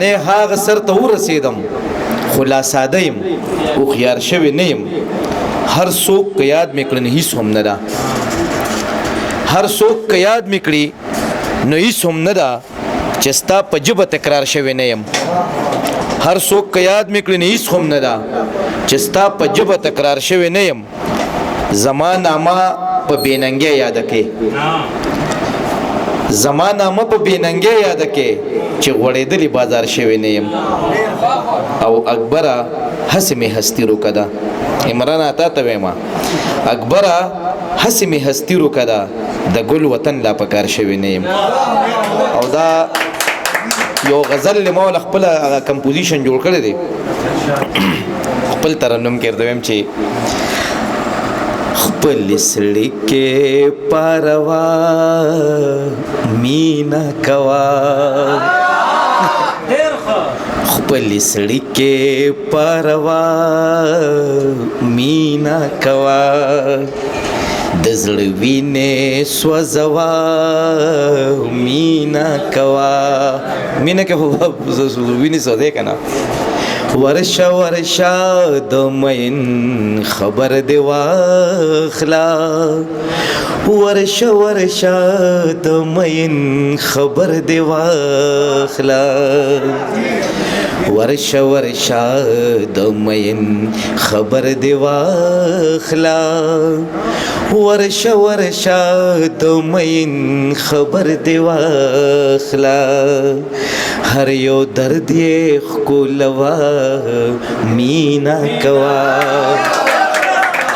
نه هغه سر ته ورسېدم خلاصاده یم هوښیار شوی نه یم هر څوک که یاد مې کړي نو هېڅ هم نه ده هر څوک که یاد مې کړي نو هېڅ هم نه ده چې ستا په ژبه تکرار شوی نه یم هر څوک که یاد مې کړي نو هېڅ هم نه ده چې ستا په ژبه تکرار شوی نه یم زما نامه په بېننګۍ یاده کړې زما نامه په بېننګۍ یاده کړې چې غوړېدلې بازار شوی نه یم او اکبره هسې مې هستي روکه ده عمرانه تا ته وایم اکبره هسې مې هستي روکه ده د ګل وطن لا په کار شوی نه یم او دا یو غزل ما له خپله هغه کمپوزیشن جوړ کړی دی خپل ترنم کې درته وایم چې خپل سړي کې پروا مینا کوا خپل سړي کې پروا مینا کوا د زړه وینې سوځوا مینا کوا مینا کې وینې سوځي که نه ورشه ورشه د مین خبر دی واخلا ورشه ورشه د مین خبر دی واخلا ورشه ورشه د مین خبر دی واخلا ورشه ورشه د مین خبر دی واخلا هر یو درد یې ښکلوه مینا کوا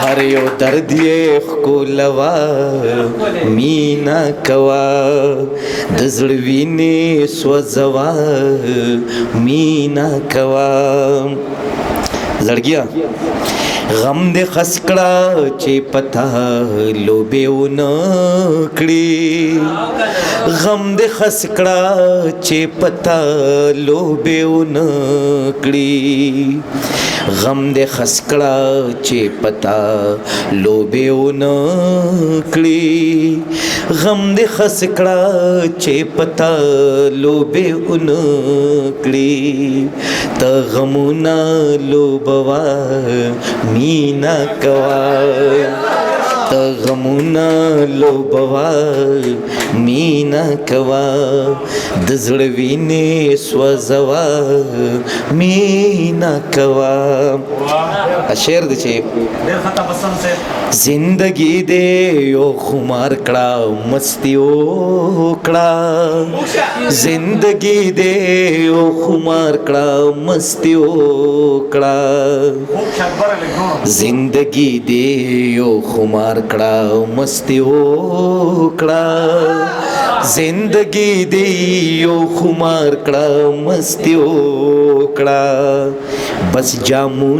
هر یو درد یې ښکلوه مینا کوا د زړه وینې سوځوه مینا کوا زړګیه غم دې خس کړه چې پتا لوبې ونه کړي غم دې خس کړه چې پتا لوبې ونه کړي غم دې خس کړه چې پتا لوبې ونه کړي غم دې خس کړه چې پتا لوبې ونه کړي ته غمونه لوبوا مینا کوا ته غمونه لوبوا مینا کوا د زړه وینې سوځوا مینا کوا شعر دی چې زندگی دې یو خمار کړه مستی وکړه زندگی دې یو خمار کړه مستی وکړه زندگی دې یو خمار کړه مستی وکړه زندگی دې یو خمار کړه مستی وکړه بس جامو